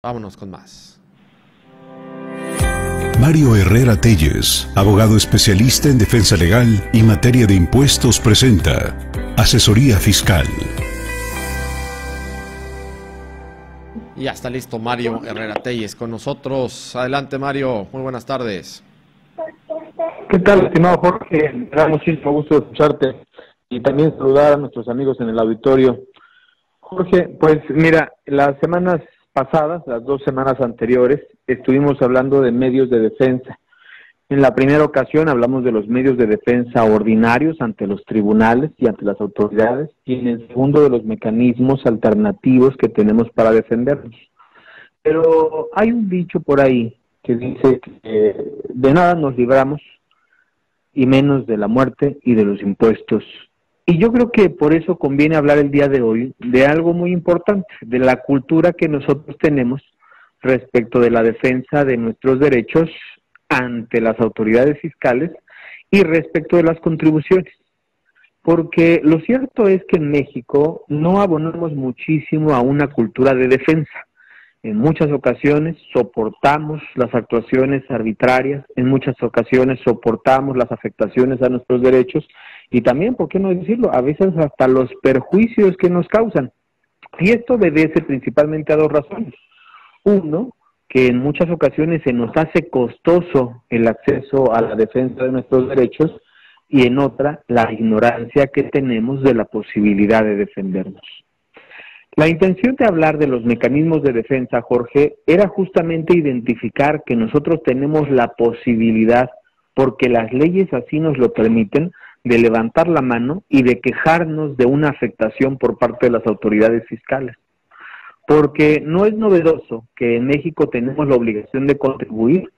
Vámonos con más. Mario Herrera Telles, abogado especialista en defensa legal y materia de impuestos, presenta Asesoría Fiscal. Y ya está listo Mario Herrera Telles con nosotros. Adelante, Mario, muy buenas tardes. ¿Qué tal, estimado Jorge? Me da muchísimo gusto escucharte y también saludar a nuestros amigos en el auditorio. Jorge, pues mira, las semanas pasadas, las 2 semanas anteriores, estuvimos hablando de medios de defensa. En la primera ocasión hablamos de los medios de defensa ordinarios ante los tribunales y ante las autoridades, y en el segundo de los mecanismos alternativos que tenemos para defendernos. Pero hay un dicho por ahí que dice que de nada nos libramos y menos de la muerte y de los impuestos. Y yo creo que por eso conviene hablar el día de hoy de algo muy importante, de la cultura que nosotros tenemos respecto de la defensa de nuestros derechos ante las autoridades fiscales y respecto de las contribuciones. Porque lo cierto es que en México no abonamos muchísimo a una cultura de defensa. En muchas ocasiones soportamos las actuaciones arbitrarias, en muchas ocasiones soportamos las afectaciones a nuestros derechos y también, ¿por qué no decirlo?, a veces hasta los perjuicios que nos causan. Y esto obedece principalmente a 2 razones. Uno, que en muchas ocasiones se nos hace costoso el acceso a la defensa de nuestros derechos, y en otra, la ignorancia que tenemos de la posibilidad de defendernos. La intención de hablar de los mecanismos de defensa, Jorge, era justamente identificar que nosotros tenemos la posibilidad, porque las leyes así nos lo permiten, de levantar la mano y de quejarnos de una afectación por parte de las autoridades fiscales. Porque no es novedoso que en México tenemos la obligación de contribuir,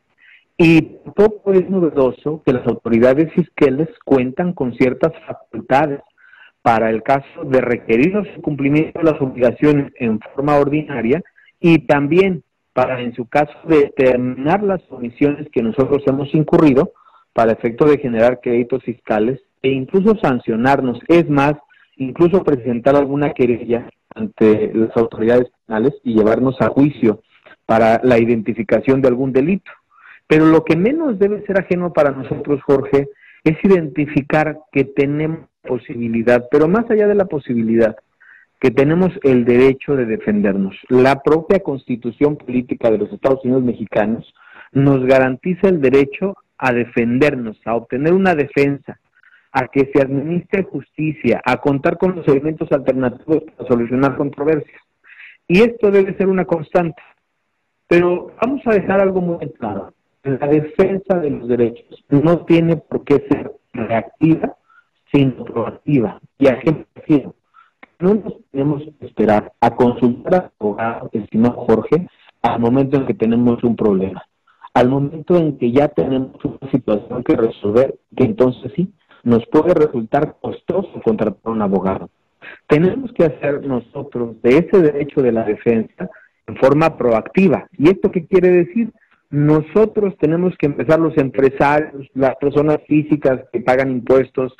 y tampoco es novedoso que las autoridades fiscales cuentan con ciertas facultades para el caso de requerir el cumplimiento de las obligaciones en forma ordinaria, y también para, en su caso, determinar las omisiones que nosotros hemos incurrido para efecto de generar créditos fiscales e incluso sancionarnos. Es más, incluso presentar alguna querella ante las autoridades penales y llevarnos a juicio para la identificación de algún delito. Pero lo que menos debe ser ajeno para nosotros, Jorge, es identificar que tenemos posibilidad, pero más allá de la posibilidad, que tenemos el derecho de defendernos. La propia Constitución Política de los Estados Unidos Mexicanos nos garantiza el derecho a defendernos, a obtener una defensa, a que se administre justicia, a contar con los elementos alternativos para solucionar controversias. Y esto debe ser una constante. Pero vamos a dejar algo muy claro. La defensa de los derechos no tiene por qué ser reactiva, sino proactiva. ¿Y a qué me refiero? No nos tenemos que esperar a consultar al abogado, estimado Jorge, al momento en que tenemos un problema. Al momento en que ya tenemos una situación que resolver, que entonces sí, nos puede resultar costoso contratar a un abogado. Tenemos que hacer nosotros de ese derecho de la defensa en forma proactiva. ¿Y esto qué quiere decir? Nosotros tenemos que empezar, los empresarios, las personas físicas que pagan impuestos,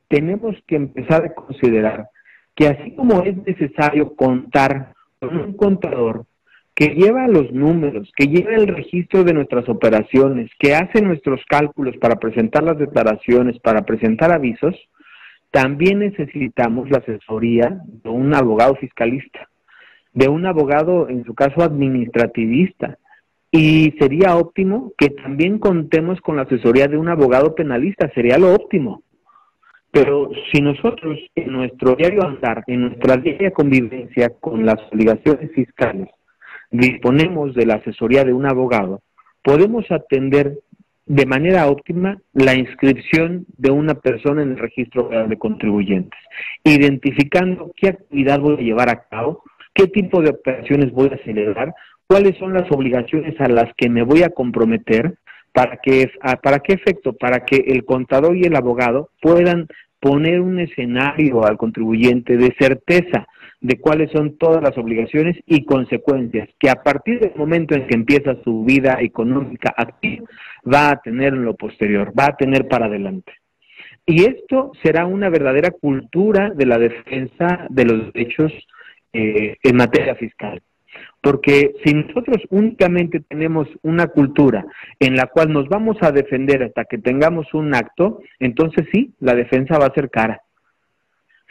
tenemos que empezar a considerar que así como es necesario contar con un contador que lleva los números, que lleva el registro de nuestras operaciones, que hace nuestros cálculos para presentar las declaraciones, para presentar avisos, también necesitamos la asesoría de un abogado fiscalista, de un abogado, en su caso, administrativista, y sería óptimo que también contemos con la asesoría de un abogado penalista, sería lo óptimo. Pero si nosotros en nuestro diario andar, en nuestra diaria convivencia con las obligaciones fiscales, disponemos de la asesoría de un abogado, podemos atender de manera óptima la inscripción de una persona en el registro federal de contribuyentes, identificando qué actividad voy a llevar a cabo, qué tipo de operaciones voy a celebrar, cuáles son las obligaciones a las que me voy a comprometer, ¿para qué efecto? Para que el contador y el abogado puedan poner un escenario al contribuyente de certeza de cuáles son todas las obligaciones y consecuencias que a partir del momento en que empieza su vida económica activa va a tener en lo posterior, va a tener para adelante. Y esto será una verdadera cultura de la defensa de los derechos en materia fiscal. Porque si nosotros únicamente tenemos una cultura en la cual nos vamos a defender hasta que tengamos un acto, entonces sí, la defensa va a ser cara.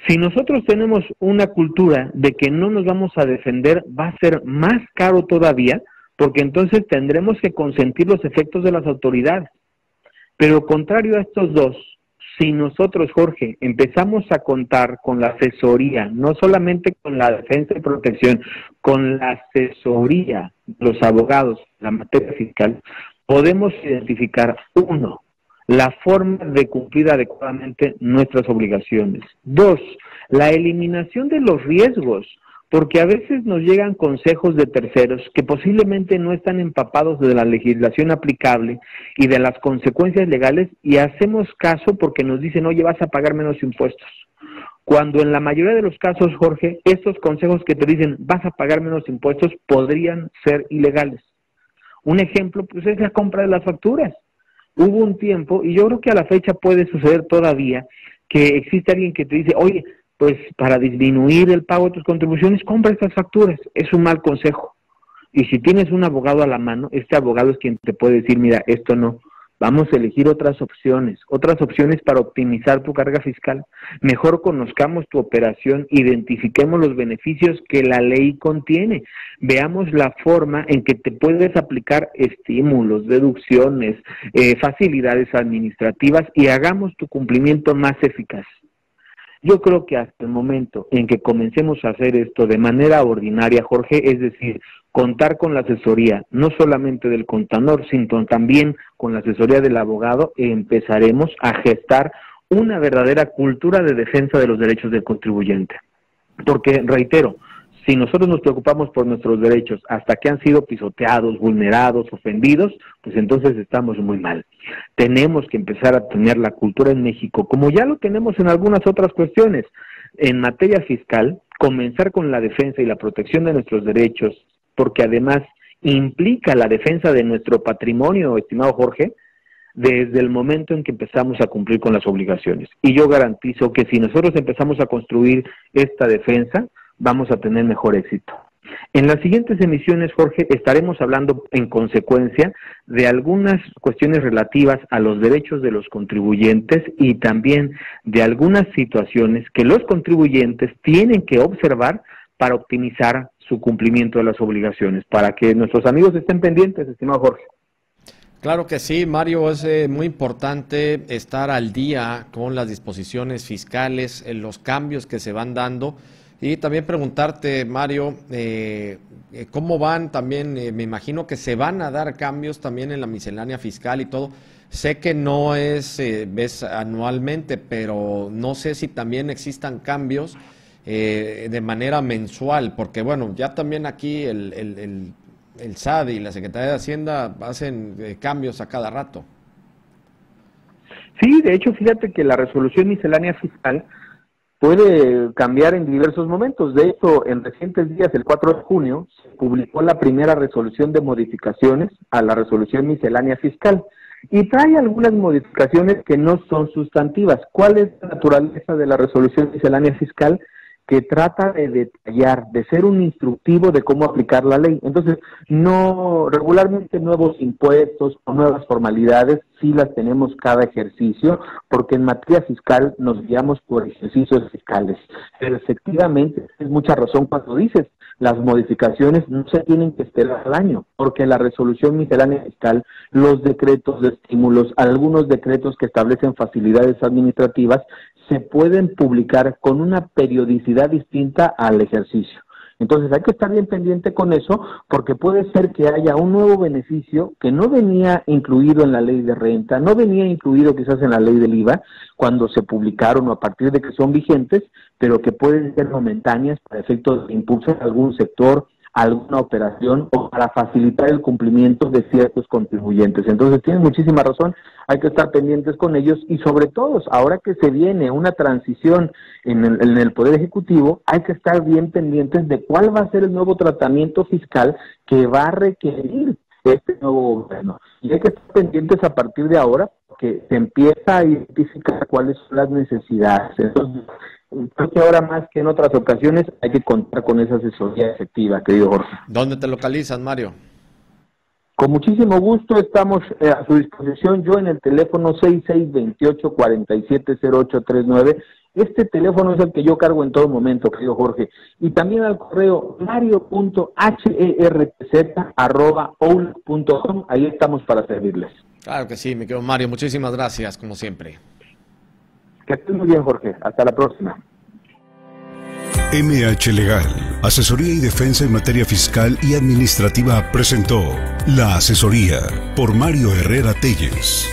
Si nosotros tenemos una cultura de que no nos vamos a defender, va a ser más caro todavía, porque entonces tendremos que consentir los efectos de las autoridades. Pero contrario a estos dos, si nosotros, Jorge, empezamos a contar con la asesoría, no solamente con la defensa y protección, con la asesoría de los abogados en la materia fiscal, podemos identificar, uno, la forma de cumplir adecuadamente nuestras obligaciones. Dos, la eliminación de los riesgos, porque a veces nos llegan consejos de terceros que posiblemente no están empapados de la legislación aplicable y de las consecuencias legales, y hacemos caso porque nos dicen, oye, vas a pagar menos impuestos. Cuando en la mayoría de los casos, Jorge, estos consejos que te dicen, vas a pagar menos impuestos, podrían ser ilegales. Un ejemplo, pues, es la compra de las facturas. Hubo un tiempo, y yo creo que a la fecha puede suceder todavía, que existe alguien que te dice, oye, pues para disminuir el pago de tus contribuciones, compra estas facturas. Es un mal consejo. Y si tienes un abogado a la mano, este abogado es quien te puede decir, mira, esto no, vamos a elegir otras opciones para optimizar tu carga fiscal. Mejor conozcamos tu operación, identifiquemos los beneficios que la ley contiene, veamos la forma en que te puedes aplicar estímulos, deducciones, facilidades administrativas y hagamos tu cumplimiento más eficaz. Yo creo que hasta el momento en que comencemos a hacer esto de manera ordinaria, Jorge, es decir, contar con la asesoría, no solamente del contador, sino también con la asesoría del abogado, empezaremos a gestar una verdadera cultura de defensa de los derechos del contribuyente. Porque, reitero, si nosotros nos preocupamos por nuestros derechos hasta que han sido pisoteados, vulnerados, ofendidos, pues entonces estamos muy mal. Tenemos que empezar a tener la cultura en México, como ya lo tenemos en algunas otras cuestiones. En materia fiscal, comenzar con la defensa y la protección de nuestros derechos, porque además implica la defensa de nuestro patrimonio, estimado Jorge, desde el momento en que empezamos a cumplir con las obligaciones. Y yo garantizo que si nosotros empezamos a construir esta defensa, vamos a tener mejor éxito. En las siguientes emisiones, Jorge, estaremos hablando en consecuencia de algunas cuestiones relativas a los derechos de los contribuyentes y también de algunas situaciones que los contribuyentes tienen que observar para optimizar su cumplimiento de las obligaciones, para que nuestros amigos estén pendientes, estimado Jorge. Claro que sí, Mario, es muy importante estar al día con las disposiciones fiscales, en los cambios que se van dando. Y también preguntarte, Mario, ¿cómo van también? Me imagino que se van a dar cambios también en la miscelánea fiscal y todo. Sé que no es, ves anualmente, pero no sé si también existan cambios de manera mensual, porque bueno, ya también aquí el SAT y la Secretaría de Hacienda hacen cambios a cada rato. Sí, de hecho, fíjate que la resolución miscelánea fiscal puede cambiar en diversos momentos. De hecho, en recientes días, el 4 de junio, se publicó la primera resolución de modificaciones a la resolución miscelánea fiscal y trae algunas modificaciones que no son sustantivas. ¿Cuál es la naturaleza de la resolución miscelánea fiscal? Que trata de detallar, de ser un instructivo de cómo aplicar la ley. Entonces, no regularmente nuevos impuestos o nuevas formalidades sí las tenemos cada ejercicio, porque en materia fiscal nos guiamos por ejercicios fiscales. Pero efectivamente, es mucha razón cuando dices, las modificaciones no se tienen que esperar al año, porque la resolución miscelánea fiscal, los decretos de estímulos, algunos decretos que establecen facilidades administrativas, se pueden publicar con una periodicidad distinta al ejercicio. Entonces hay que estar bien pendiente con eso, porque puede ser que haya un nuevo beneficio que no venía incluido en la ley de renta, no venía incluido quizás en la ley del IVA, cuando se publicaron o a partir de que son vigentes, pero que pueden ser momentáneas para efectos de impulso en algún sector, alguna operación o para facilitar el cumplimiento de ciertos contribuyentes. Entonces tienes muchísima razón, hay que estar pendientes con ellos y sobre todo, ahora que se viene una transición en el Poder Ejecutivo, hay que estar bien pendientes de cuál va a ser el nuevo tratamiento fiscal que va a requerir este nuevo gobierno. Y hay que estar pendientes a partir de ahora, porque se empieza a identificar cuáles son las necesidades. Entonces, Creo que ahora más que en otras ocasiones hay que contar con esa asesoría efectiva, querido Jorge. ¿Dónde te localizas, Mario? Con muchísimo gusto estamos a su disposición, yo en el teléfono 6628-470839. Este teléfono es el que yo cargo en todo momento, querido Jorge. Y también al correo mario.hertz@outlook.com. Ahí estamos para servirles. Claro que sí, mi querido Mario. Muchísimas gracias, como siempre. Que estés muy bien, Jorge. Hasta la próxima. MH Legal, asesoría y defensa en materia fiscal y administrativa, presentó La Asesoría por Mario Herrera Telles.